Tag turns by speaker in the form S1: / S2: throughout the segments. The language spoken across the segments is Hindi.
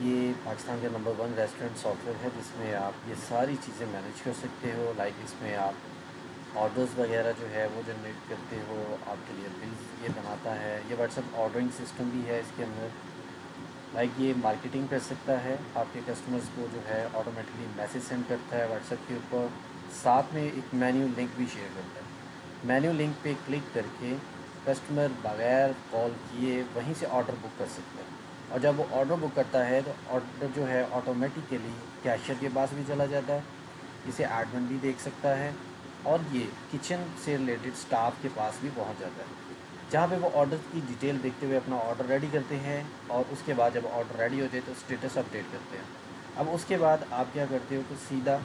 S1: ये पाकिस्तान का नंबर 1 रेस्टोरेंट सॉफ्टवेयर है जिसमें आप ये सारी चीज़ें मैनेज कर सकते हो। लाइक इसमें आप ऑर्डर्स वगैरह जो है वो जनरेट करते हो, आपके लिए बिल्स ये बनाता है। ये व्हाट्सएप ऑर्डरिंग सिस्टम भी है इसके अंदर। लाइक ये मार्केटिंग कर सकता है, आपके कस्टमर्स को जो है ऑटोमेटिकली मैसेज सेंड करता है व्हाट्सएप के ऊपर। साथ में एक मेन्यू लिंक भी शेयर करता है। मेन्यू लिंक पे क्लिक करके कस्टमर बगैर कॉल किए वहीं से ऑर्डर बुक कर सकते हैं। और जब वो ऑर्डर बुक करता है तो ऑर्डर जो है ऑटोमेटिकली कैशियर के पास भी चला जाता है, इसे एडमिन भी देख सकता है, और ये किचन से रिलेटेड स्टाफ के पास भी पहुंच जाता है, जहाँ पे वो ऑर्डर की डिटेल देखते हुए अपना ऑर्डर रेडी करते हैं। और उसके बाद जब ऑर्डर रेडी हो जाए तो स्टेटस अपडेट करते हैं। अब उसके बाद आप क्या करते हो कि सीधा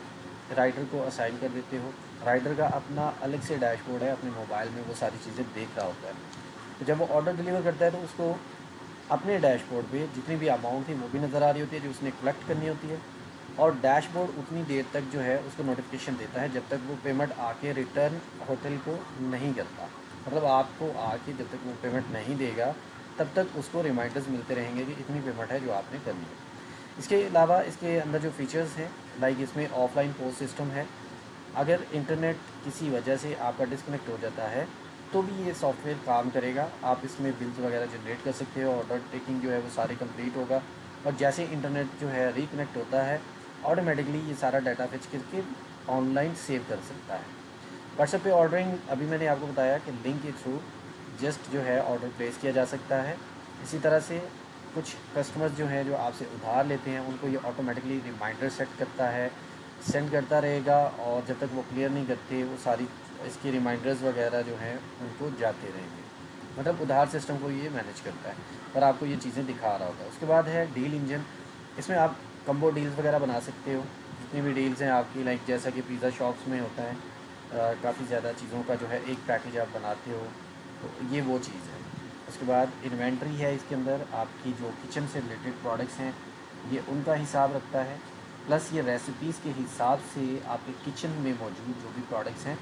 S1: राइडर को असाइन कर देते हो। राइडर का अपना अलग से डैशबोर्ड है, अपने मोबाइल में वो सारी चीज़ें देख रहा होता है। तो जब वो ऑर्डर डिलीवर करता है तो उसको अपने डैशबोर्ड पे जितनी भी अमाउंट थी वो भी नज़र आ रही होती है जो उसने कलेक्ट करनी होती है। और डैशबोर्ड उतनी देर तक जो है उसको नोटिफिकेशन देता है जब तक वो पेमेंट आके रिटर्न होटल को नहीं करता। मतलब आपको आके जब तक वो पेमेंट नहीं देगा तब तक उसको रिमाइंडर्स मिलते रहेंगे कि इतनी पेमेंट है जो आपने करनी है। इसके अलावा इसके अंदर जो फीचर्स हैं, लाइक इसमें ऑफलाइन पोस्ट सिस्टम है। अगर इंटरनेट किसी वजह से आपका डिस्कनेक्ट हो जाता है तो भी ये सॉफ्टवेयर काम करेगा। आप इसमें बिल्स वगैरह जनरेट कर सकते हो, ऑर्डर टेकिंग जो है वो सारी कंप्लीट होगा। और जैसे इंटरनेट जो है रिकनेक्ट होता है ऑटोमेटिकली ये सारा डाटा फेच करके ऑनलाइन सेव कर सकता है। व्हाट्सएप पे ऑर्डरिंग अभी मैंने आपको बताया कि लिंक के थ्रू जस्ट जो है ऑर्डर प्लेस किया जा सकता है। इसी तरह से कुछ कस्टमर्स जो हैं जो आपसे उधार लेते हैं उनको ये ऑटोमेटिकली रिमाइंडर सेट करता है, सेंड करता रहेगा। और जब तक वो क्लियर नहीं करते वो सारी इसके रिमाइंडर्स वगैरह जो हैं उनको जाते रहेंगे। मतलब उधार सिस्टम को ये मैनेज करता है और आपको ये चीज़ें दिखा रहा होता है। उसके बाद है डील इंजन। इसमें आप कम्बो डील्स वगैरह बना सकते हो, जितनी भी डील्स हैं आपकी, लाइक जैसा कि पिज़्ज़ा शॉप्स में होता है काफ़ी ज़्यादा चीज़ों का जो है एक पैकेज आप बनाते हो, तो ये वो चीज़ है। उसके बाद इन्वेंट्री है, इसके अंदर आपकी जो किचन से रिलेटेड प्रोडक्ट्स हैं ये उनका हिसाब रखता है। प्लस ये रेसिपीज़ के हिसाब से आपके किचन में मौजूद जो भी प्रोडक्ट्स हैं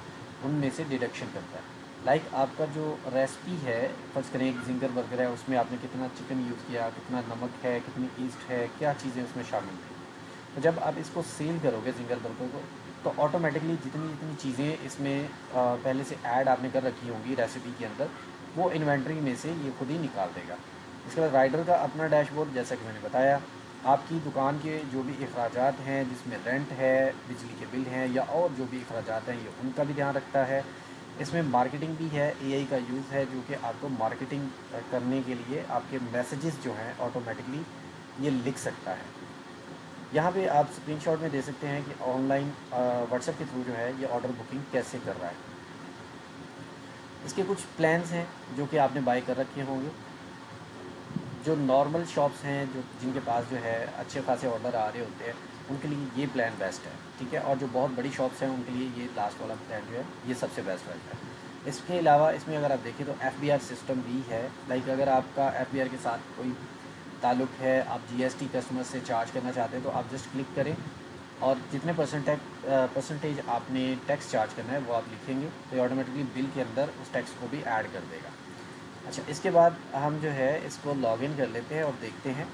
S1: उनमें से डिडक्शन करता है। लाइक आपका जो रेसिपी है, फर्स्ट करें एक जिंगर बर्गर है, उसमें आपने कितना चिकन यूज़ किया, कितना नमक है, कितनी ईस्ट है, क्या चीज़ें उसमें शामिल थी। तो जब आप इसको सेल करोगे जिंगर बर्गर को तो ऑटोमेटिकली जितनी जितनी चीज़ें इसमें पहले से ऐड आपने कर रखी होंगी रेसिपी के अंदर, वो इन्वेंट्री में से ये खुद ही निकाल देगा। इसके बाद राइडर का अपना डैशबोर्ड, जैसा कि मैंने बताया, आपकी दुकान के जो भी अखराजात हैं जिसमें रेंट है, बिजली के बिल हैं या और जो भी अखराजात हैं ये उनका भी ध्यान रखता है। इसमें मार्केटिंग भी है, एआई का यूज़ है जो कि आपको मार्केटिंग करने के लिए आपके मैसेजेस जो हैं ऑटोमेटिकली ये लिख सकता है। यहाँ पे आप स्क्रीनशॉट में दे सकते हैं कि ऑनलाइन व्हाट्सएप के थ्रू जो है ये ऑर्डर बुकिंग कैसे कर रहा है। इसके कुछ प्लान्स हैं जो कि आपने बाय कर रखे होंगे। जो नॉर्मल शॉप्स हैं जो जिनके पास जो है अच्छे खासे ऑर्डर आ रहे होते हैं उनके लिए ये प्लान बेस्ट है, ठीक है। और जो बहुत बड़ी शॉप्स हैं उनके लिए ये लास्ट वाला प्लान जो है ये सबसे बेस्ट रहता है। इसके अलावा इसमें अगर आप देखें तो एफ सिस्टम भी है। लाइक अगर आपका एफ के साथ कोई ताल्लुक़ है, आप जीएसटी कस्टमर से चार्ज करना चाहते हैं तो आप जस्ट क्लिक करें और जितने परसेंटेज आपने टैक्स चार्ज करना है वो आप लिखेंगे तो ये ऑटोमेटिकली बिल के अंदर उस टैक्स को भी ऐड कर देगा। अच्छा, इसके बाद हम जो है इसको लॉगिन कर लेते हैं और देखते हैं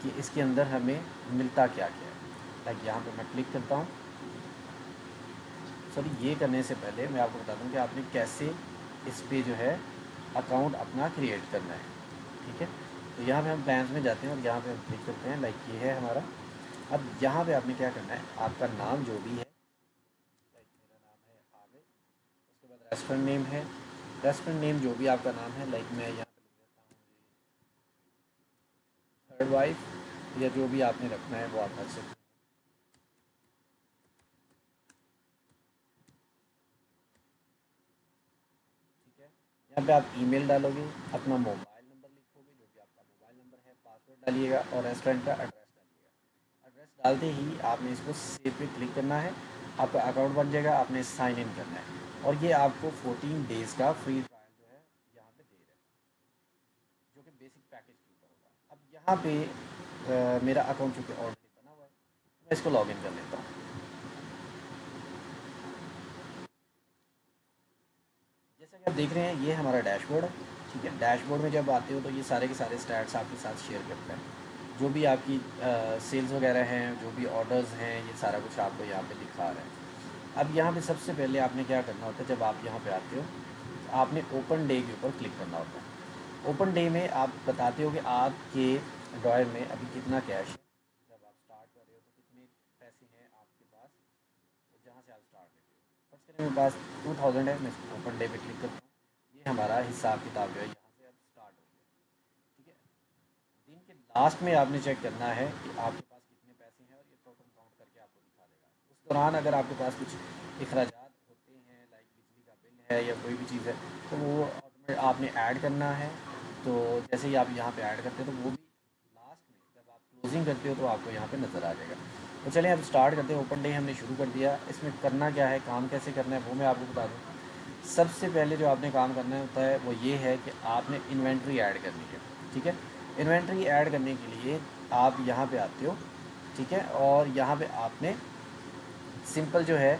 S1: कि इसके अंदर हमें मिलता क्या क्या है। लाइक यहाँ पे मैं क्लिक करता हूँ। सॉरी, ये करने से पहले मैं आपको बता दूँ कि आपने कैसे इस पे जो है अकाउंट अपना क्रिएट करना है, ठीक है। तो यहाँ पे हम प्लान्स में जाते हैं और यहाँ पे हम क्लिक करते हैं। लाइक ये है हमारा। अब यहाँ पे आपने क्या करना है, आपका नाम जो भी है, लाइक मेरा नाम है आमिर। उसके बाद रेस्टोरेंट नेम है, रेस्टोरेंट नेम जो भी आपका नाम है, लाइक मैं यहाँ पे लिख देता हूँ थर्ड वाइफ, या जो भी आपने रखना है वो आप रख सकते हैं। ठीक है, यहाँ पे आप ईमेल डालोगे, अपना मोबाइल नंबर लिखोगे जो भी आपका मोबाइल नंबर है, पासवर्ड डालिएगा और रेस्टोरेंट का एड्रेस डालिएगा। एड्रेस डालते ही आपने इसको सेव पे क्लिक करना है, आपका अकाउंट बन जाएगा, आपने साइन इन करना है और ये आपको 14 डेज़ का फ्री ट्रायल जो है यहाँ पे दे रहा है, जो कि बेसिक पैकेज के ऊपर होगा। अब यहाँ पे मेरा अकाउंट चूँकि ऑलरेडी बना हुआ है मैं इसको लॉगिन कर लेता हूँ। जैसा कि आप देख रहे हैं ये हमारा डैशबोर्ड है, ठीक है। डैशबोर्ड में जब आते हो तो ये सारे के सारे स्टैट्स आपके साथ शेयर करता है। जो भी आपकी सेल्स वगैरह हैं, जो भी ऑर्डर्स हैं, ये सारा कुछ आपको यहाँ पे दिखा रहा है। अब यहाँ पे सबसे पहले आपने क्या करना होता है, जब आप यहाँ पे आते हो आपने ओपन डे के ऊपर क्लिक करना होता है। ओपन डे में आप बताते हो कि आपके ड्रॉयर में अभी कितना कैश है, जब आप स्टार्ट कर रहे हो तो कितने पैसे हैं आपके पास, तो जहाँ से आप स्टार्ट करते हो। फर्स्ट करें मेरे पास 2000 है, मैं ओपन डे पे क्लिक करता हूँ। ये हमारा हिसाब किताब जो है यहाँ से अब स्टार्ट हो गया। ठीक है, दिन के लास्ट में आपने चेक करना है कि आपके पास कितने पैसे हैं, और ये टोटल काउंट करके आपको दिखा देगा। उस दौरान अगर आपके पास कुछ अखराजात होते हैं, लाइक बिजली का बिल है या कोई भी चीज़ है, तो वो ऑटोमेटिक आपने ऐड करना है। तो जैसे ही आप यहाँ पे ऐड करते हो तो वो भी लास्ट में जब आप क्लोजिंग करते हो तो आपको यहाँ पे नज़र आ जाएगा। तो चलिए अब स्टार्ट करते हैं। ओपन डे हमने शुरू कर दिया। इसमें करना क्या है, काम कैसे करना है, वो मैं आपको बता दूँ। सबसे पहले जो आपने काम करना होता है वो ये है कि आपने इन्वेंट्री ऐड करनी है। ठीक है, इन्वेंट्री ऐड करने के लिए आप यहाँ पे आते हो। ठीक है, और यहाँ पे आपने सिंपल जो है,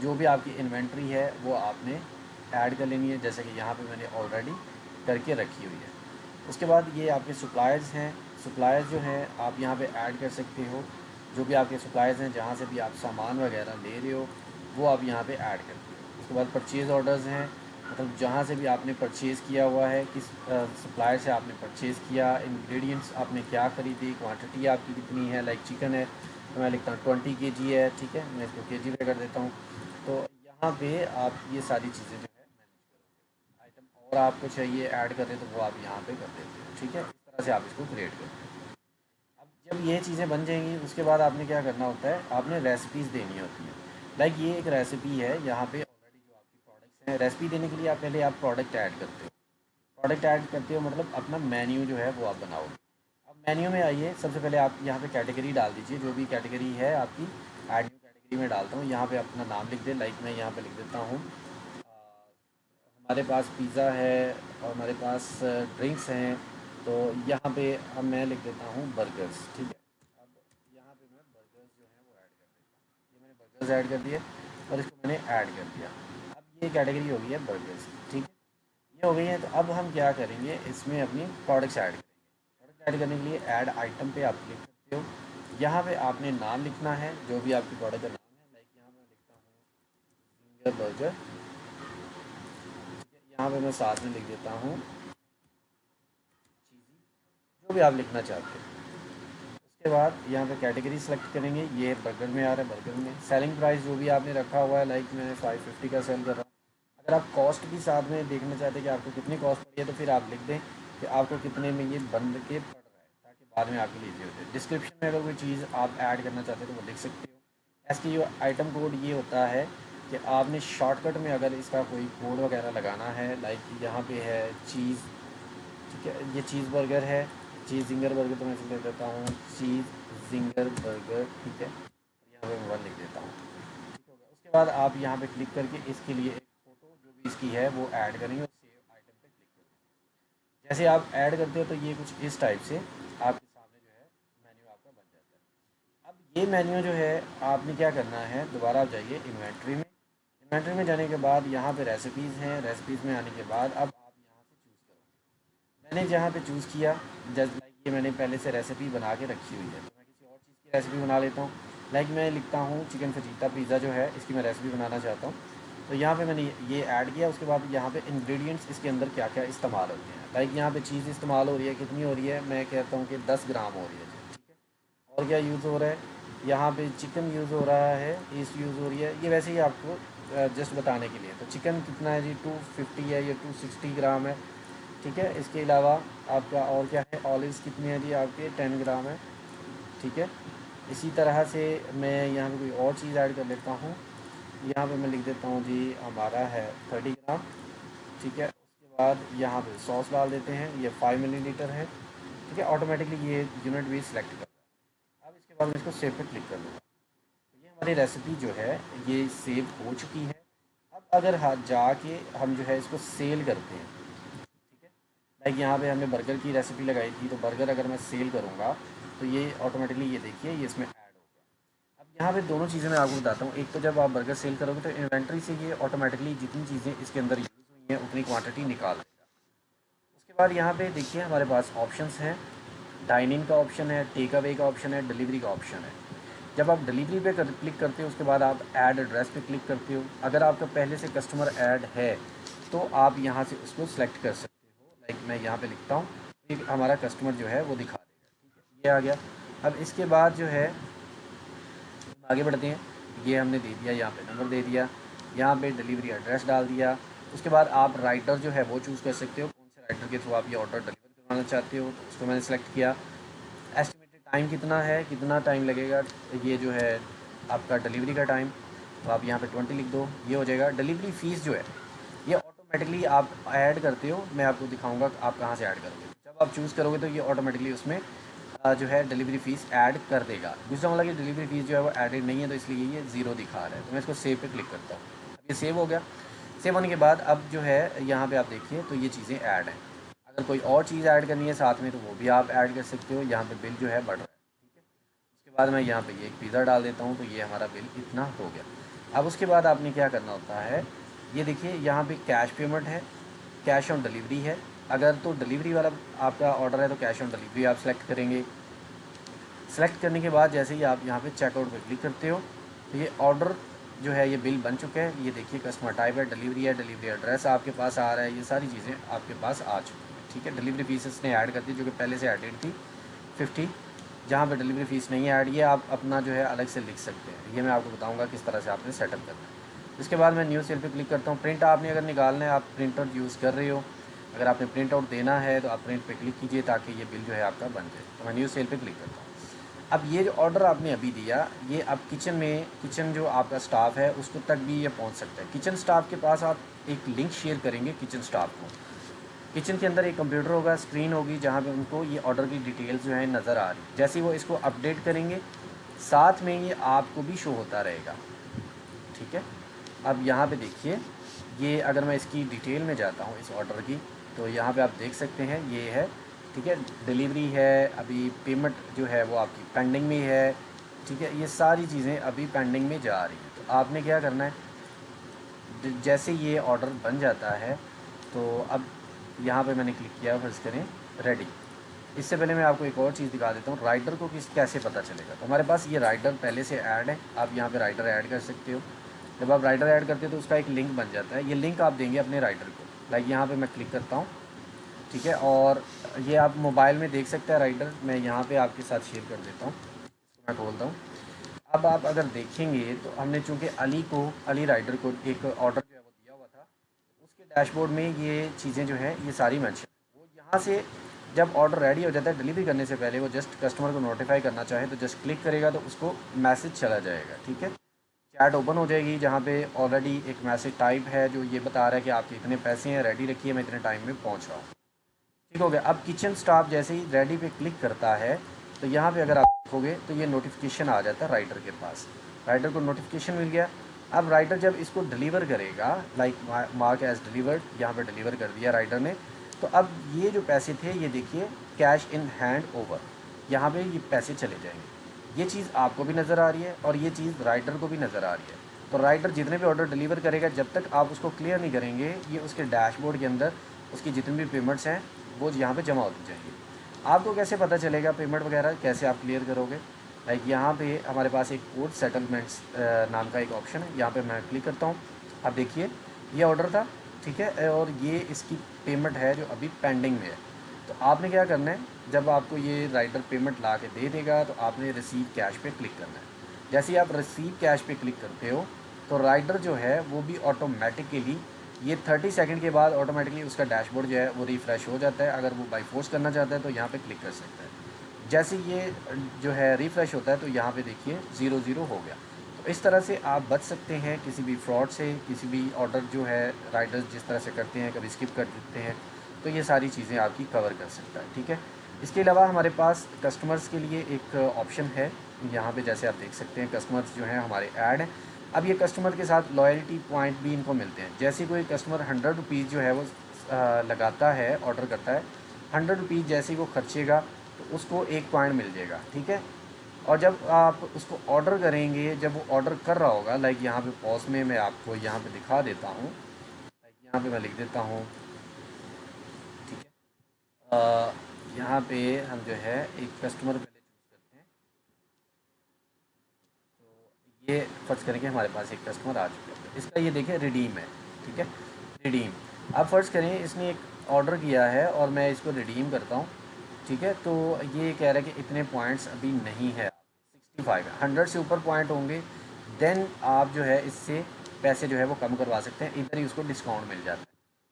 S1: जो भी आपकी इन्वेंट्री है वो आपने ऐड कर लेनी है, जैसे कि यहाँ पे मैंने ऑलरेडी करके रखी हुई है। उसके बाद ये आपके सप्लायर्स हैं। सप्लायर्स जो हैं आप यहाँ पे ऐड कर सकते हो। जो भी आपके सप्लायर्स हैं, जहाँ से भी आप सामान वगैरह ले रहे हो, वो आप यहाँ पे ऐड करते हो। उसके बाद परचेज़ ऑर्डर्स हैं, मतलब जहाँ से भी आपने परचेज़ किया हुआ है, किस सप्लायर से आपने परचेज़ किया, इंग्रेडिएंट्स आपने क्या ख़रीदी, क्वांटिटी आपकी कितनी है। लाइक चिकन है तो मैं लिखता हूँ 20 kg है। ठीक है, मैं इसको केजी पे कर देता हूँ। तो यहाँ पे आप ये सारी चीज़ें जो है मैनेज करोगे। आइटम और आपको चाहिए ऐड करें तो वो आप यहाँ पे कर देते हो। ठीक है, इस तरह से आप इसको क्रिएट करते हो। अब जब ये चीज़ें बन जाएंगी उसके बाद आपने क्या करना होता है, आपने रेसिपीज़ देनी होती है। लाइक ये एक रेसिपी है, यहाँ पे ऑलरेडी जो आपकी प्रोडक्ट्स हैं, रेसिपी देने के लिए आप पहले आप प्रोडक्ट ऐड करते हो। प्रोडक्ट ऐड करते हो मतलब अपना मेन्यू जो है वो आप बनाओगे। अब मेन्यू में आइए, सबसे पहले आप यहाँ पे कैटेगरी डाल दीजिए, जो भी कैटेगरी है आपकी। ऐड न्यू कैटेगरी में डालता हूँ, यहाँ पे अपना नाम लिख दे। लाइक मैं यहाँ पे लिख देता हूँ हमारे पास पिज़्ज़ा है और हमारे पास ड्रिंक्स हैं। तो यहाँ पे अब मैं लिख देता हूँ बर्गर्स। ठीक है, अब यहाँ पे मैं बर्गर्स जो हैं वो ऐड कर देता हूँ। ये मैंने बर्गर्स ऐड कर दिए और इसको मैंने ऐड कर दिया। अब ये कैटेगरी हो गई है बर्गर्स की। ठीक है, ये हो गई है। तो अब हम क्या करेंगे, इसमें अपनी प्रोडक्ट्स ऐड करेंगे। प्रोडक्ट ऐड करने के लिए ऐड आइटम पे आप क्लिक करते हो। यहाँ पे आपने नाम लिखना है, जो भी आपकी प्रोडक्ट का नाम है। लाइक यहाँ पे मैं लिखता हूँ जिंगर बर्गर। यहाँ पे मैं साथ में लिख देता हूँ चीज़ी, जो भी आप लिखना चाहते हो। उसके बाद यहाँ पे कैटेगरी सेलेक्ट करेंगे। ये बर्गर में आ रहा है, बर्गर में सेलिंग प्राइस जो भी आपने रखा हुआ है, लाइक मैंने 550 का सेल कर रहा हूँ। अगर आप कॉस्ट भी साथ में देखना चाहते हैं कि आपको कितनी कॉस्ट पड़ी है, तो फिर आप लिख दें कि आपको कितने में ये बन के पड़ रहा है, ताकि बाद में आपके लिए ईजी हो जाए। डिस्क्रिप्शन में अगर कोई चीज़ आप ऐड करना चाहते हैं तो वो लिख सकते हो। ऐसे जो आइटम कोड ये होता है कि आपने शॉर्टकट में अगर इसका कोई कोड वगैरह लगाना है, लाइक यहाँ पे है चीज़। ठीक है, ये चीज़ बर्गर है, चीज़ जिंगर बर्गर, तो मैं इसे लिख देता हूँ चीज़ जिंगर बर्गर। ठीक है, और यहाँ पे मोबाइल लिख देता हूँ। ठीक होगा। उसके बाद आप यहाँ पे क्लिक करके इसके लिए एक फ़ोटो जो भी इसकी है वो ऐड करेंगे और सेव आइटम पे क्लिक करेंगे। जैसे आप ऐड करते हो तो ये कुछ इस टाइप से आपके सामने जो है मेन्यू आपका बन जाता है। अब ये मेन्यू जो है आपने क्या करना है, दोबारा आप जाइए इन्वेंट्री में। इन्वेंट्री में जाने के बाद यहाँ पे रेसिपीज़ हैं। रेसिपीज़ में आने के बाद अब आप यहाँ से चूज़ करोगे। मैंने जहाँ पे चूज़ किया, जस्ट लाइक ये मैंने पहले से रेसिपी बना के रखी हुई है, तो मैं किसी और चीज़ की रेसिपी बना लेता हूँ। लाइक मैं लिखता हूँ चिकन फजीता पिज़्ज़ा जो है, इसकी मैं रेसिपी बनाना चाहता हूँ। तो यहाँ पे मैंने ये ऐड किया। उसके बाद यहाँ पे इंग्रेडिएंट्स इसके अंदर क्या क्या इस्तेमाल होते हैं, लाइक यहाँ पे चीज़ इस्तेमाल हो रही है, कितनी हो रही है, मैं कहता हूँ कि 10 ग्राम हो रही है। ठीक है, और क्या यूज़ हो रहा है, यहाँ पे चिकन यूज़ हो रहा है, ईस्ट यूज़ हो रही है। ये वैसे ही आपको जस्ट बताने के लिए। तो चिकन कितना है जी, 250 है, ये 260 ग्राम है। ठीक है, इसके अलावा आपका और क्या है, ऑलिव्स कितनी है जी, आपके 10 ग्राम है। ठीक है, इसी तरह से मैं यहाँ पे कोई और चीज़ ऐड कर लेता हूँ। यहाँ पे मैं लिख देता हूँ जी हमारा है 30 ग्राम। ठीक है, उसके बाद यहाँ पे सॉस डाल देते हैं, ये 5 मिलीलीटर है। ठीक है, ऑटोमेटिकली ये यूनिट भी सिलेक्ट कर रहा है। अब इसके बाद मैं इसको सेव पे क्लिक कर दूँगा। तो ये हमारी रेसिपी जो है ये सेव हो चुकी है। अब अगर हाथ जाके हम जो है इसको सेल करते हैं। ठीक है, लाइक यहाँ पे हमने बर्गर की रेसिपी लगाई थी, तो बर्गर अगर मैं सेल करूँगा तो ये ऑटोमेटिकली ये देखिए ये इसमें ऐड होगा। अब यहाँ पे दोनों चीज़ें मैं आपको बताता हूँ। एक तो जब आप बर्गर सेल करोगे तो इन्वेंट्री से ये ऑटोमेटिकली जितनी चीज़ें इसके अंदर यूज़ हुई हैं उतनी क्वांटिटी निकाल देगा। उसके बाद यहाँ पे देखिए हमारे पास ऑप्शंस हैं। डाइन इन का ऑप्शन है, टेक अवे का ऑप्शन है, डिलीवरी का ऑप्शन है। जब आप डिलीवरी पे क्लिक करते हो उसके बाद आप ऐड एड्रेस पे क्लिक करते हो। अगर आपका पहले से कस्टमर ऐड है तो आप यहाँ से उसको सिलेक्ट कर सकते हो। लाइक मैं यहाँ पे लिखता हूँ, एक हमारा कस्टमर जो है वो दिखा देगा। ठीक है, ये आ गया। अब इसके बाद जो है आगे बढ़ते हैं। ये हमने दे दिया, यहाँ पे नंबर दे दिया, यहाँ पे डिलीवरी एड्रेस डाल दिया। उसके बाद आप राइटर जो है वो चूज़ कर सकते हो, कौन से राइटर के थ्रू आप ये ऑर्डर डिलीवर करवाना चाहते हो, तो उसको मैंने सेलेक्ट किया। एस्टिमेटेड टाइम कितना है, कितना टाइम लगेगा, ये जो है आपका डिलीवरी का टाइम, तो आप यहाँ पे 20 लिख दो, ये हो जाएगा। डिलीवरी फ़ीस जो है ये ऑटोमेटिकली आप ऐड करते हो, मैं आपको दिखाऊंगा आप कहाँ से ऐड करोगे। जब आप चूज़ करोगे तो ये ऑटोमेटिकली उसमें जो है डिलीवरी फ़ीस ऐड कर देगा। दूसरा मतलब कि डिलीवरी फ़ीस जो है वो ऐडेड नहीं है, तो इसलिए ये ज़ीरो दिखा रहा है। तो मैं इसको सेव पे क्लिक करता हूँ। अब ये सेव हो गया। सेव होने के बाद अब जो है यहाँ पे आप देखिए तो ये चीज़ें ऐड हैं। अगर कोई और चीज़ ऐड करनी है साथ में तो वो भी आप ऐड कर सकते हो। यहाँ पे बिल जो है बढ़ रहा है। ठीक है, उसके बाद मैं यहाँ पे ये एक पिज़्ज़ा डाल देता हूँ, तो ये हमारा बिल इतना हो गया। अब उसके बाद आपने क्या करना होता है, ये देखिए यहाँ पे कैश पेमेंट है, कैश ऑन डिलीवरी है। अगर तो डिलीवरी वाला आपका ऑर्डर है तो कैश ऑन डिलीवरी आप सेलेक्ट करेंगे। सेलेक्ट करने के बाद जैसे ही आप यहाँ पे चेकआउट पे क्लिक करते हो तो ये ऑर्डर जो है ये बिल बन चुका है। ये देखिए कस्टमर टाइप है, डिलीवरी है, डिलीवरी एड्रेस आपके पास आ रहा है, ये सारी चीज़ें आपके पास आ चुकी हैं। ठीक है, डिलीवरी फीस इसने ऐड कर दी जो कि पहले से एडेड थी 50। जहाँ पे डिलीवरी फ़ीस नहीं है ऐड, ये आप अपना जो है अलग से लिख सकते हैं। ये मैं आपको बताऊँगा किस तरह से आपने सेटअप करना है। इसके बाद मैं न्यू सेल पे क्लिक करता हूँ। प्रिंट आपने अगर निकालना है, आप प्रिंट आउट यूज़ कर रहे हो, अगर आपने प्रिंट आउट देना है तो आप प्रिंट पे क्लिक कीजिए ताकि ये बिल जो है आपका बन जाए। तो मैं न्यू सेल पे क्लिक करता हूँ। अब ये जो ऑर्डर आपने अभी दिया, ये अब किचन जो आपका स्टाफ है उसको तक भी ये पहुंच सकता है। किचन स्टाफ के पास आप एक लिंक शेयर करेंगे किचन स्टाफ को। किचन के अंदर एक कंप्यूटर होगा, स्क्रीन होगी जहाँ पे उनको ये ऑर्डर की डिटेल्स जो है नज़र आ रही है। जैसे ही वो इसको अपडेट करेंगे साथ में ये आपको भी शो होता रहेगा। ठीक है, अब यहाँ पे देखिए, ये अगर मैं इसकी डिटेल में जाता हूँ इस ऑर्डर की, तो यहाँ पे आप देख सकते हैं ये है। ठीक है, डिलीवरी है, अभी पेमेंट जो है वो आपकी पेंडिंग में है। ठीक है, ये सारी चीज़ें अभी पेंडिंग में जा रही हैं। तो आपने क्या करना है, जैसे ये ऑर्डर बन जाता है तो अब यहाँ पे मैंने क्लिक किया, फर्ज करें रेडी। इससे पहले मैं आपको एक और चीज़ दिखा देता हूँ, राइटर को कैसे पता चलेगा। तो हमारे पास ये राइटर पहले से ऐड है, आप यहाँ पे राइटर ऐड कर सकते हो। जब आप राइटर ऐड करते हो तो उसका एक लिंक बन जाता है, ये लिंक आप देंगे अपने राइटर को। लाइक यहाँ पे मैं क्लिक करता हूँ। ठीक है, और ये आप मोबाइल में देख सकते हैं राइटर, मैं यहाँ पे आपके साथ शेयर कर देता हूँ। मैं खोलता हूँ। अब आप अगर देखेंगे तो हमने चूँकि अली राइडर को एक ऑर्डर जो है वो दिया हुआ था, तो उसके डैशबोर्ड में ये चीज़ें जो हैं ये सारी मेंशन, वो यहाँ से जब ऑर्डर रेडी हो जाता है डिलीवरी करने से पहले वो जस्ट कस्टमर को नोटिफाई करना चाहे तो जस्ट क्लिक करेगा तो उसको मैसेज चला जाएगा। ठीक है, चैट ओपन हो जाएगी जहाँ पे ऑलरेडी एक मैसेज टाइप है जो ये बता रहा है कि आपके इतने पैसे हैं, रेडी रखिए, मैं इतने टाइम में पहुँच रहा हूँ। ठीक हो गया। अब किचन स्टाफ जैसे ही रेडी पे क्लिक करता है तो यहाँ पे अगर आप देखोगे तो ये नोटिफिकेशन आ जाता है राइटर के पास। राइटर को नोटिफिकेशन मिल गया। अब राइटर जब इसको डिलीवर करेगा, लाइक मार्क एज डिलीवर्ड, यहाँ पे डिलीवर कर दिया राइटर ने, तो अब ये जो पैसे थे ये देखिए कैश इन हैंड ओवर, यहाँ पे ये पैसे चले जाएंगे। ये चीज़ आपको भी नज़र आ रही है और ये चीज़ राइटर को भी नज़र आ रही है। तो राइटर जितने भी ऑर्डर डिलीवर करेगा जब तक आप उसको क्लियर नहीं करेंगे, ये उसके डैशबोर्ड के अंदर उसकी जितनी भी पेमेंट्स हैं वो यहाँ पे जमा होती जाएंगी। आपको कैसे पता चलेगा पेमेंट वगैरह कैसे आप क्लियर करोगे, लाइक यहाँ पे हमारे पास एक कोड सेटलमेंट्स नाम का एक ऑप्शन है, यहाँ पे मैं क्लिक करता हूँ। अब देखिए ये ऑर्डर था, ठीक है, और ये इसकी पेमेंट है जो अभी पेंडिंग में है। तो आपने क्या करना है, जब आपको ये राइटर पेमेंट ला के दे देगा तो आपने रिसीव कैश पे क्लिक करना है। जैसे ही आप रिसीव कैश पे क्लिक करते हो तो राइटर जो है वो भी ऑटोमेटिकली ये 30 सेकंड के बाद ऑटोमेटिकली उसका डैशबोर्ड जो है वो रिफ़्रेश हो जाता है। अगर वो बाई फोर्स करना चाहता है तो यहाँ पे क्लिक कर सकता है। जैसे ये जो है रिफ़्रेश होता है तो यहाँ पे देखिए 0-0 हो गया। तो इस तरह से आप बच सकते हैं किसी भी फ्रॉड से, किसी भी ऑर्डर जो है राइडर्स जिस तरह से करते हैं, कभी स्किप कर देते हैं, तो ये सारी चीज़ें आपकी कवर कर सकता है। ठीक है, इसके अलावा हमारे पास कस्टमर्स के लिए एक ऑप्शन है, यहाँ पे जैसे आप देख सकते हैं कस्टमर्स जो हैं हमारे ऐड हैं। अब ये कस्टमर के साथ लॉयल्टी पॉइंट भी इनको मिलते हैं। जैसे कोई कस्टमर 100 रुपीज़ जो है वो लगाता है, ऑर्डर करता है, 100 रुपीज़ जैसे ही वो खर्चेगा तो उसको 1 पॉइंट मिल जाएगा। ठीक है, और जब आप उसको ऑर्डर करेंगे, जब वो ऑर्डर कर रहा होगा, लाइक यहाँ पे पॉज में मैं आपको यहाँ पे दिखा देता हूँ, लाइक यहाँ पे मैं लिख देता हूँ। ठीक है, यहाँ पे हम जो है एक कस्टमर पहले चूज़ करते हैं। तो ये फ़र्ज़ करें कि हमारे पास एक कस्टमर आ चुका है, इसका ये देखिए रिडीम है, ठीक है, रिडीम। अब फ़र्ज़ करें इसने एक ऑर्डर किया है और मैं इसको रिडीम करता हूँ, ठीक है। तो ये कह रहा है कि इतने पॉइंट्स अभी नहीं है, 65 है, 100 से ऊपर पॉइंट होंगे देन आप जो है इससे पैसे जो है वो कम करवा सकते हैं, इधर ही उसको डिस्काउंट मिल जाता है।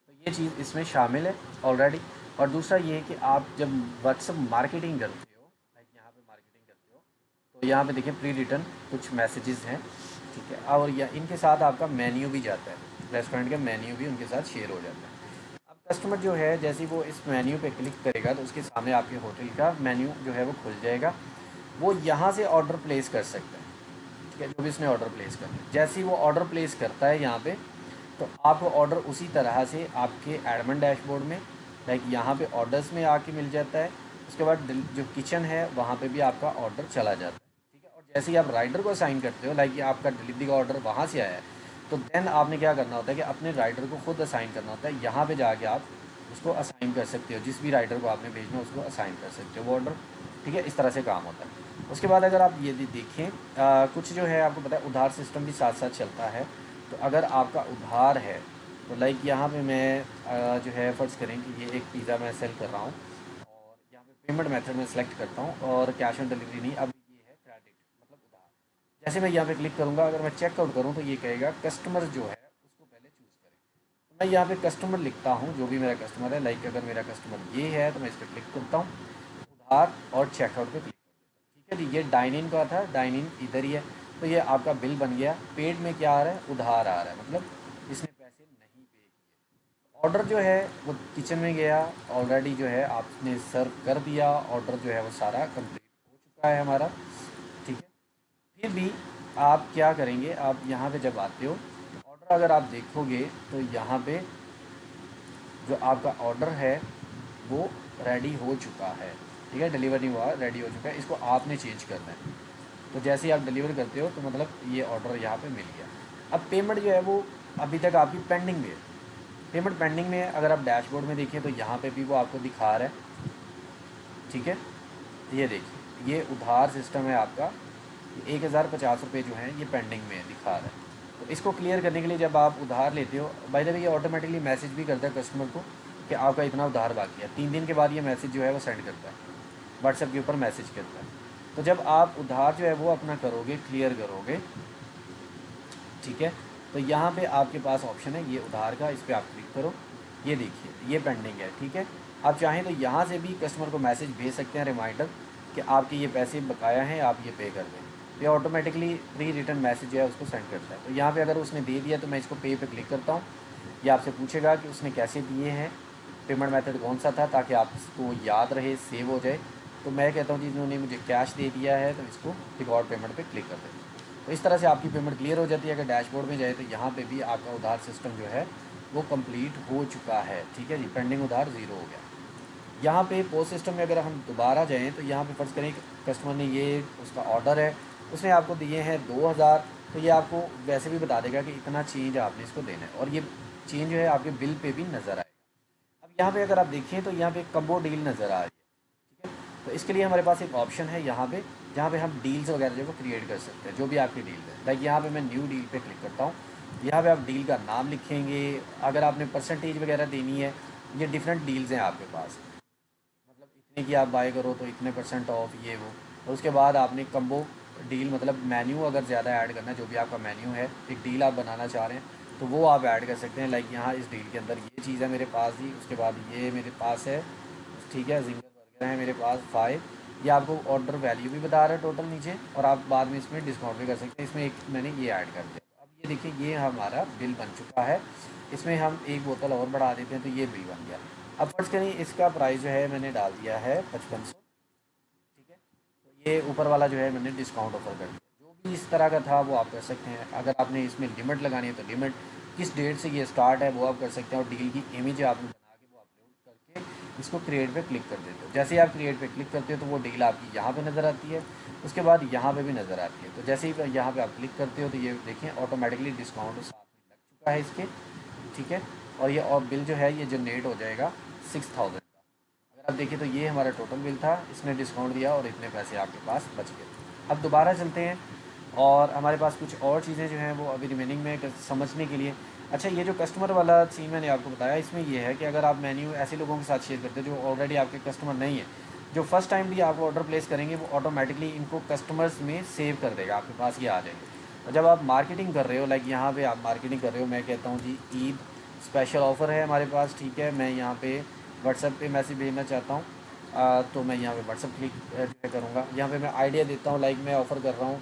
S1: तो ये चीज़ इसमें शामिल है ऑलरेडी। और दूसरा ये है कि आप जब व्हाट्सअप मार्केटिंग करते हो, लाइक यहाँ पे मार्केटिंग करते हो, तो यहाँ पे देखिए प्री रिटर्न कुछ मैसेजेस हैं, ठीक है, और या इनके साथ आपका मेन्यू भी जाता है, रेस्टोरेंट का मेन्यू भी उनके साथ शेयर हो जाता है। अब कस्टमर जो है जैसे ही वो इस मेन्यू पे क्लिक करेगा तो उसके सामने आपके होटल का मेन्यू जो है वो खुल जाएगा, वो यहाँ से ऑर्डर प्लेस कर सकता है, ठीक है, जो भी इसने ऑर्डर प्लेस करना है। जैसे ही वो ऑर्डर प्लेस करता है यहाँ पे, तो आपको ऑर्डर उसी तरह से आपके एडमिन डैशबोर्ड में, लाइक यहाँ पे ऑर्डर्स में आके मिल जाता है। उसके बाद जो किचन है वहाँ पे भी आपका ऑर्डर चला जाता है, ठीक है। और जैसे ही आप राइडर को असाइन करते हो, लाइक ये आपका डिलीवरी का ऑर्डर वहाँ से आया है, तो देन आपने क्या करना होता है कि अपने राइडर को खुद असाइन करना होता है। यहाँ पे जाके आप उसको असाइन कर सकते हो, जिस भी राइडर को आपने भेजना है उसको असाइन कर सकते हो वो ऑर्डर, ठीक है। इस तरह से काम होता है। उसके बाद अगर आप ये भी देखें, कुछ जो है आपको पता है उधार सिस्टम भी साथ साथ चलता है। तो अगर आपका उधार है तो लाइक यहाँ पे मैं जो है फ़र्ज़ करें कि ये एक पिज़्ज़ा मैं सेल कर रहा हूँ और यहाँ पे पेमेंट मेथड में सेलेक्ट करता हूँ और कैश ऑन डिलीवरी नहीं, अब ये है क्रेडिट मतलब उधार। जैसे मैं यहाँ पे क्लिक करूँगा, अगर मैं चेकआउट करूँ तो ये कहेगा कस्टमर जो है उसको पहले चूज़ करें। तो मैं यहाँ पे कस्टमर लिखता हूँ, जो भी मेरा कस्टमर है, लाइक अगर मेरा कस्टमर ये है तो मैं इस पर क्लिक करता हूँ, उधार और चेकआउट पे क्लिक कर देता हूँ, ठीक है जी। ये डाइन इन का था, डाइन इन इधर ही है। तो ये आपका बिल बन गया, पेड में क्या आ रहा है, उधार आ रहा है, मतलब इसने पैसे नहीं पे किए। ऑर्डर जो है वो किचन में गया, ऑलरेडी जो है आपने सर्व कर दिया, ऑर्डर जो है वो सारा कंप्लीट हो चुका है हमारा, ठीक है। फिर भी आप क्या करेंगे, आप यहाँ पे जब आते हो ऑर्डर अगर आप देखोगे तो यहाँ पे जो आपका ऑर्डर है वो रेडी हो चुका है, ठीक है, डिलीवर नहीं हुआ, रेडी हो चुका है, इसको आपने चेंज करना है। तो जैसे ही आप डिलीवर करते हो तो मतलब ये ऑर्डर यहाँ पे मिल गया। अब पेमेंट जो है वो अभी तक आपकी पेंडिंग में है, पेमेंट पेंडिंग में है। अगर आप डैशबोर्ड में देखिए तो यहाँ पे भी वो आपको दिखा रहा है, ठीक है। ये देखिए ये उधार सिस्टम है आपका, 1050 रुपये जो हैं ये पेंडिंग में दिखा रहा है। तो इसको क्लियर करने के लिए जब आप उधार लेते हो, बाय द वे ये ऑटोमेटिकली मैसेज भी करता है कस्टमर को कि आपका इतना उधार बाकी है। 3 दिन के बाद ये मैसेज जो है वो सेंड करता है, व्हाट्सएप के ऊपर मैसेज करता है। तो जब आप उधार जो है वो अपना करोगे, क्लियर करोगे, ठीक है, तो यहाँ पे आपके पास ऑप्शन है ये उधार का, इस पर आप क्लिक करो, ये देखिए ये पेंडिंग है, ठीक है। आप चाहें तो यहाँ से भी कस्टमर को मैसेज भेज सकते हैं, रिमाइंडर, कि आपके ये पैसे बकाया हैं, आप ये पे कर दें। ये ऑटोमेटिकली प्री रिटर्न मैसेज जो है उसको सेंड करता है। तो यहाँ पे अगर उसने दे दिया तो मैं इसको पे पे क्लिक करता हूँ। ये आपसे पूछेगा कि उसने कैसे दिए हैं, पेमेंट मेथड कौन सा था, ताकि आपको याद रहे, सेव हो जाए। तो मैं कहता हूँ जिन्होंने मुझे कैश दे दिया है तो इसको रिकॉर्ड पेमेंट पे क्लिक कर दें। तो इस तरह से आपकी पेमेंट क्लियर हो जाती है। अगर डैशबोर्ड में जाए तो यहाँ पे भी आपका उधार सिस्टम जो है वो कंप्लीट हो चुका है, ठीक है जी, पेंडिंग उधार ज़ीरो हो गया। यहाँ पे पोस्ट सिस्टम में अगर हम दोबारा जाएँ तो यहाँ पे फ़र्ज़ करें कस्टमर ने ये उसका ऑर्डर है, उसने आपको दिए हैं 2000, तो ये आपको वैसे भी बता देगा कि इतना चेंज आपने इसको देना है, और ये चेंज जो है आपके बिल पे भी नज़र आएगा। अब यहाँ पे अगर आप देखें तो यहाँ पे कम्बो डील नज़र आ रही है, ठीक है। तो इसके लिए हमारे पास एक ऑप्शन है यहाँ पे, जहाँ पे हम डील्स वगैरह जो है वो क्रिएट कर सकते हैं, जो भी आपकी डील है। लाइक यहाँ पे मैं न्यू डील पे क्लिक करता हूँ, यहाँ पे आप डील का नाम लिखेंगे, अगर आपने परसेंटेज वगैरह देनी है, ये डिफरेंट डील्स हैं आपके पास, मतलब इतने की आप बाय करो तो इतने % ऑफ, ये वो। और उसके बाद आपने कम्बो डील, मतलब मेन्यू अगर ज़्यादा ऐड करना है, जो भी आपका मेन्यू है, एक डील आप बनाना चाह रहे हैं तो वो आप ऐड कर सकते हैं। लाइक यहाँ इस डील के अंदर ये चीज़ है मेरे पास ही, उसके बाद ये मेरे पास है, ठीक है, जिंगर बर्गर है मेरे पास 5। ये आपको ऑर्डर वैल्यू भी बता रहा है टोटल नीचे, और आप बाद में इसमें डिस्काउंट भी कर सकते हैं। इसमें एक मैंने ये ऐड कर दिया, तो अब ये देखिए ये हमारा बिल बन चुका है। इसमें हम एक बोतल और बढ़ा देते हैं तो ये बिल बन गया। अब फर्ज करिए इसका प्राइस जो है मैंने डाल दिया है 5500, ठीक है। तो ये ऊपर वाला जो है मैंने डिस्काउंट ऑफर कर दिया। जो भी इस तरह का था वो आप कर सकते हैं। अगर आपने इसमें लिमिट लगानी है तो लिमिट, किस डेट से ये स्टार्ट है वो आप कर सकते हैं, और डील की इमेज आपने बना के वो अपलोड करके इसको क्रिएट पे क्लिक कर देते हो। जैसे ही आप क्रिएट पे क्लिक करते हो तो वो डील आपकी यहाँ पे नज़र आती है, उसके बाद यहाँ पे भी नज़र आती है। तो जैसे ही यहाँ पे आप क्लिक करते हो तो ये देखें ऑटोमेटिकली डिस्काउंट साथ में लग चुका है इसके, ठीक है। और ये और बिल जो है ये जनरेट हो जाएगा 6000 का। अगर अब देखिए तो ये हमारा टोटल बिल था, इसने डिस्काउंट दिया और इतने पैसे आपके पास बच गए। अब दोबारा चलते हैं और हमारे पास कुछ और चीज़ें जो हैं वो अभी रिमेनिंग में समझने के लिए। अच्छा, ये जो कस्टमर वाला सीन मैंने आपको बताया, इसमें ये है कि अगर आप मेन्यू ऐसे लोगों के साथ शेयर करते हैं जो ऑलरेडी आपके कस्टमर नहीं है, जो फर्स्ट टाइम भी आप ऑर्डर प्लेस करेंगे वो ऑटोमेटिकली इनको कस्टमर्स में सेव कर देगा, आपके पास ये आ जाएंगे। और जब आप मार्केटिंग कर रहे हो, लाइक यहाँ पे आप मार्केटिंग कर रहे हो, मैं कहता हूँ जी ईद स्पेशल ऑफ़र है हमारे पास, ठीक है, मैं यहाँ पे व्हाट्सएप पे मैसेज भेजना चाहता हूँ, तो मैं यहाँ पे व्हाट्सएप क्लिक जो है करूँगा। यहाँ पे मैं आइडिया देता हूँ, लाइक मैं ऑफ़र कर रहा हूँ,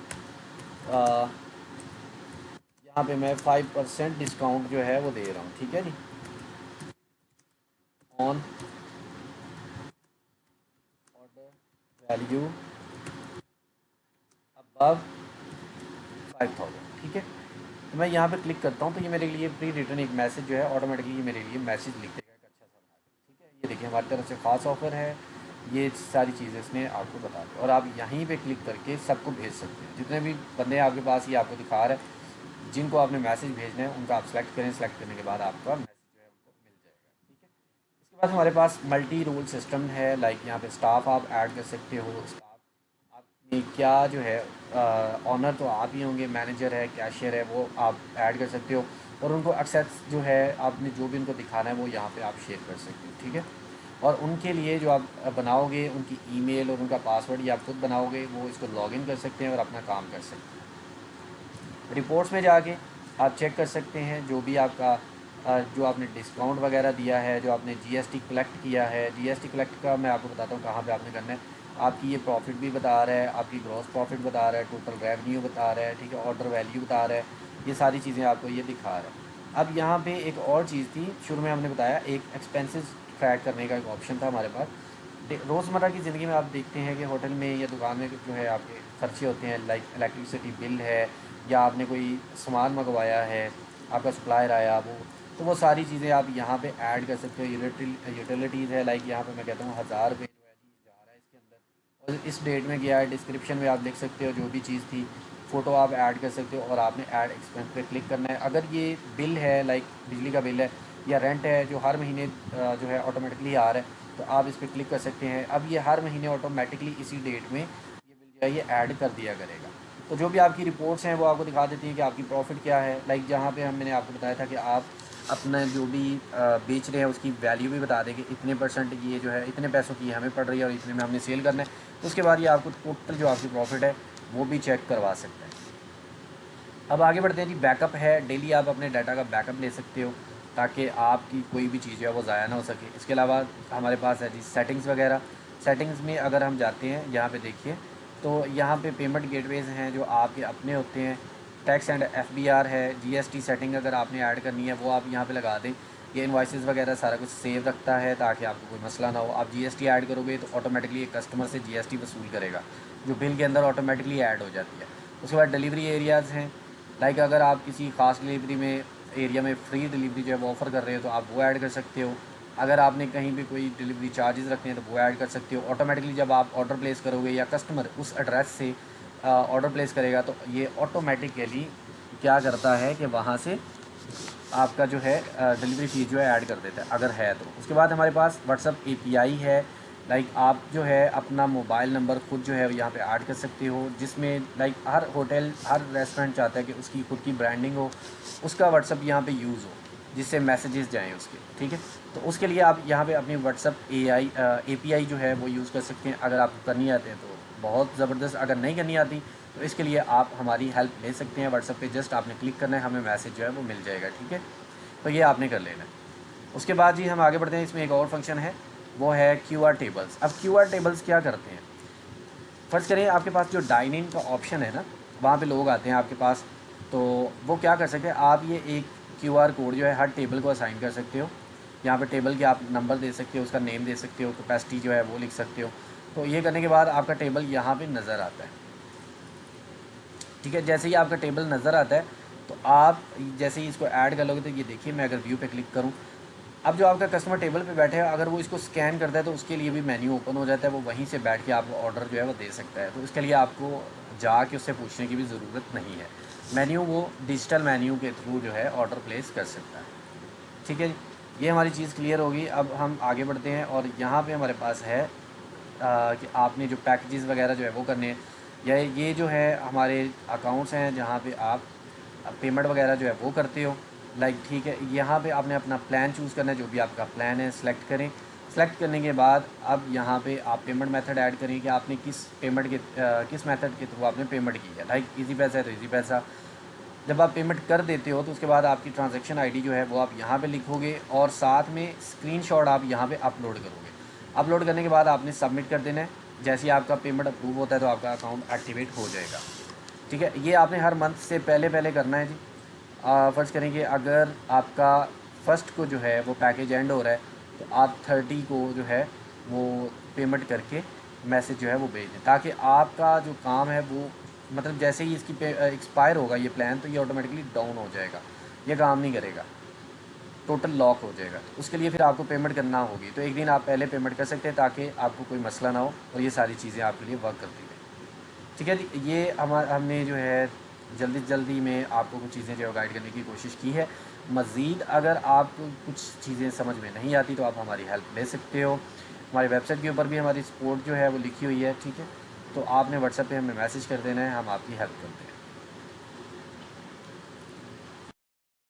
S1: यहाँ पे मैं 5% डिस्काउंट जो है वो दे रहा हूँ, ठीक है जी, ऑन ऑर्डर वैल्यू अबव 5000, ठीक है। तो मैं यहाँ पे क्लिक करता हूँ तो ये मेरे लिए प्री रिटर्न एक मैसेज जो है ऑटोमेटिकली मेरे लिए मैसेज लिख देगा, एक अच्छा सा बना के, ठीक है। ये देखिए हमारी तरफ से ख़ास ऑफ़र है, ये सारी चीज़ें इसने आपको बता दी और आप यहीं पे क्लिक करके सबको भेज सकते हैं। जितने भी बंदे आपके पास ये आपको दिखा रहा है जिनको आपने मैसेज भेजना है उनका आप सेलेक्ट करें, सेलेक्ट करने के बाद आपका मैसेज जो है उनको मिल जाएगा, ठीक है। इसके बाद हमारे पास मल्टी रोल सिस्टम है, लाइक यहाँ पे स्टाफ आप ऐड कर सकते हो। स्टाफ आपने क्या जो है ऑनर तो आप ही होंगे, मैनेजर है, कैशियर है, वो आप ऐड कर सकते हो और उनको एक्सेस जो है आपने जो भी उनको दिखाना है वो यहाँ पे आप शेयर कर सकते हो, ठीक है। और उनके लिए जो आप बनाओगे उनकी ईमेल और उनका पासवर्ड ये आप खुद बनाओगे, वो इसको लॉगिन कर सकते हैं और अपना काम कर सकते हैं। रिपोर्ट्स में जाके आप चेक कर सकते हैं जो भी आपका जो आपने डिस्काउंट वगैरह दिया है, जो आपने जीएसटी कलेक्ट किया है। जीएसटी कलेक्ट का मैं आपको बताता हूँ कहाँ पे आपने करना है। आपकी ये प्रॉफिट भी बता रहा है, आपकी ग्रॉस प्रॉफिट बता रहा है, टोटल रेवेन्यू बता रहा है, ठीक है, ऑर्डर वैल्यू बता रहा है, ये सारी चीज़ें आपको ये दिखा रहा है। अब यहाँ पे एक और चीज़ थी, शुरू में हमने बताया एक एक्सपेंसेस ट्रैक करने का एक ऑप्शन था हमारे पास। रोज़मर्रा की ज़िंदगी में आप देखते हैं कि होटल में या दुकान में जो है आपके खर्चे होते हैं, लाइक इलेक्ट्रिसिटी बिल है या आपने कोई सामान मंगवाया है, आपका सप्लायर आया वो, तो वो सारी चीज़ें आप यहाँ पे ऐड कर सकते हो। यूटिलिटीज़ है, लाइक यहाँ पे मैं कहता हूँ 1000 रुपये जो है जी जा रहा है इसके अंदर और इस डेट में गया है। डिस्क्रिप्शन में आप लिख सकते हो जो भी चीज़ थी, फ़ोटो आप ऐड कर सकते हो और आपने ऐड एक्सपेंस पे क्लिक करना है। अगर ये बिल है, लाइक बिजली का बिल है या रेंट है जो हर महीने जो है ऑटोमेटिकली आ रहा है, तो आप इस पर क्लिक कर सकते हैं। अब ये हर महीने ऑटोमेटिकली इसी डेट में ये बिल जो है ये ऐड कर दिया करेगा। तो जो भी आपकी रिपोर्ट्स हैं वो आपको दिखा देती हैं कि आपकी प्रॉफिट क्या है। लाइक जहाँ पे मैंने आपको बताया था कि आप अपना जो भी बेच रहे हैं उसकी वैल्यू भी बता दें कि इतने परसेंट ये जो है इतने पैसों की हमें पड़ रही है और इतने में हमने सेल करना है। तो उसके बाद ये आपको टोटल जो आपकी प्रॉफिट है वो भी चेक करवा सकते हैं। अब आगे बढ़ते हैं जी, बैकअप है। डेली आप अपने डाटा का बैकअप ले सकते हो ताकि आपकी कोई भी चीज़ जो है वो ज़ाया ना हो सके। इसके अलावा हमारे पास है जी सेटिंग्स वगैरह। सेटिंग्स में अगर हम जाते हैं यहाँ पे देखिए तो यहाँ पे पेमेंट गेटवेज़ हैं जो आपके अपने होते हैं। टैक्स एंड एफबीआर है, जीएसटी सेटिंग अगर आपने ऐड करनी है वो आप यहाँ पे लगा दें। ये इनवॉइसेस वगैरह सारा कुछ सेव रखता है ताकि आपको कोई मसला ना हो। आप जीएसटी ऐड करोगे तो ऑटोमेटिकली एक कस्टमर से जीएसटी वसूल करेगा जो बिल के अंदर ऑटोमेटिकली ऐड हो जाती है। उसके बाद डिलीवरी एरियाज़ हैं, लाइक अगर आप किसी ख़ास डिलीवरी में एरिया में फ्री डिलीवरी जो है वो ऑफ़र कर रहे हो तो आप वो ऐड कर सकते हो। अगर आपने कहीं भी कोई डिलीवरी चार्जेस रखने हैं तो वो ऐड कर सकते हो। ऑटोमेटिकली जब आप ऑर्डर प्लेस करोगे या कस्टमर उस एड्रेस से ऑर्डर प्लेस करेगा तो ये ऑटोमेटिकली क्या करता है कि वहाँ से आपका जो है डिलीवरी फ़ीस जो है ऐड कर देता है अगर है तो। उसके बाद हमारे पास व्हाट्सअप एपीआई है, लाइक आप जो है अपना मोबाइल नंबर खुद जो है यहाँ पे ऐड कर सकते हो, जिसमें लाइक हर होटल हर रेस्टोरेंट चाहता है कि उसकी खुद की ब्रांडिंग हो, उसका व्हाट्सअप यहाँ पे यूज़ हो जिससे मैसेजेस जाएँ उसके, ठीक है। तो उसके लिए आप यहाँ पे अपनी व्हाट्सअप एपीआई जो है वो यूज़ कर सकते हैं। अगर आपको करनी आते हैं तो बहुत ज़बरदस्त, अगर नहीं करनी आती तो इसके लिए आप हमारी हेल्प ले सकते हैं। व्हाट्सअप पे जस्ट आपने क्लिक करना है, हमें मैसेज जो है वो मिल जाएगा, ठीक है। तो ये आपने कर लेना है। उसके बाद जी हम आगे बढ़ते हैं, इसमें एक और फंक्शन है वो है क्यूआर टेबल्स। अब क्यूआर टेबल्स क्या करते हैं, फ़र्ज़ करें आपके पास जो डाइन इन का ऑप्शन है ना, वहाँ पे लोग आते हैं आपके पास, तो वो क्या कर सकते हैं, आप ये एक क्यूआर कोड जो है हर टेबल को असाइन कर सकते हो। यहाँ पे टेबल के आप नंबर दे सकते हो, उसका नेम दे सकते हो, कैपेसिटी जो है वो लिख सकते हो। तो ये करने के बाद आपका टेबल यहाँ पे नज़र आता है, ठीक है। जैसे ही आपका टेबल नज़र आता है तो आप जैसे ही इसको ऐड कर लोगे तो ये देखिए मैं अगर व्यू पे क्लिक करूँ, अब जो आपका कस्टमर टेबल पे बैठे है अगर वो इसको स्कैन करता है तो उसके लिए भी मेन्यू ओपन हो जाता है, वो वहीं से बैठ के आपको ऑर्डर जो है वो दे सकता है। तो इसके लिए आपको जाके उससे पूछने की भी ज़रूरत नहीं है, मेन्यू वो डिजिटल मेन्यू के थ्रू जो है ऑर्डर प्लेस कर सकता है, ठीक है जी। ये हमारी चीज़ क्लियर होगी। अब हम आगे बढ़ते हैं और यहाँ पे हमारे पास है कि आपने जो पैकेजेस वगैरह जो है वो करने हैं, या ये जो है हमारे अकाउंट्स हैं जहाँ पे आप पेमेंट वगैरह जो है वो करते हो। लाइक ठीक है, यहाँ पे आपने अपना प्लान चूज़ करना है, जो भी आपका प्लान है सेलेक्ट करें। सेलेक्ट करने के बाद अब यहाँ पे आप पेमेंट मेथड ऐड करें कि आपने किस मेथड के थ्रू आपने पेमेंट की है। लाइक इजी पैसा है तो इजी पैसा। जब आप पेमेंट कर देते हो तो उसके बाद आपकी ट्रांजैक्शन आईडी जो है वो आप यहाँ पे लिखोगे और साथ में स्क्रीनशॉट आप यहाँ पे अपलोड करोगे। अपलोड करने के बाद आपने सबमिट कर देना है। जैसे ही आपका पेमेंट अप्रूव होता है तो आपका अकाउंट एक्टिवेट हो जाएगा। ठीक है, ये आपने हर मंथ से पहले पहले करना है जी। फ़र्ज़ करेंगे अगर आपका फ़र्स्ट को जो है वो पैकेज एंड हो रहा है तो आप 30 को जो है वो पेमेंट करके मैसेज जो है वो भेज दें, ताकि आपका जो काम है वो मतलब जैसे ही इसकी एक्सपायर होगा ये प्लान तो ये ऑटोमेटिकली डाउन हो जाएगा, ये काम नहीं करेगा, टोटल लॉक हो जाएगा। तो उसके लिए फिर आपको पेमेंट करना होगी, तो एक दिन आप पहले पेमेंट कर सकते हैं ताकि आपको कोई मसला ना हो और ये सारी चीज़ें आपके लिए वर्क करती हैं। ठीक है जी, ये हमने जो है जल्दी में आपको कुछ चीज़ें जो है गाइड करने की कोशिश की है। मज़ीद अगर आपको कुछ चीज़ें समझ में नहीं आती तो आप हमारी हेल्प ले सकते हो। हमारी वेबसाइट के ऊपर भी हमारी सपोर्ट जो है वो लिखी हुई है। ठीक है, तो आपने व्हाट्सएप पे हमें मैसेज कर देना है, हम आपकी हेल्प करते हैं।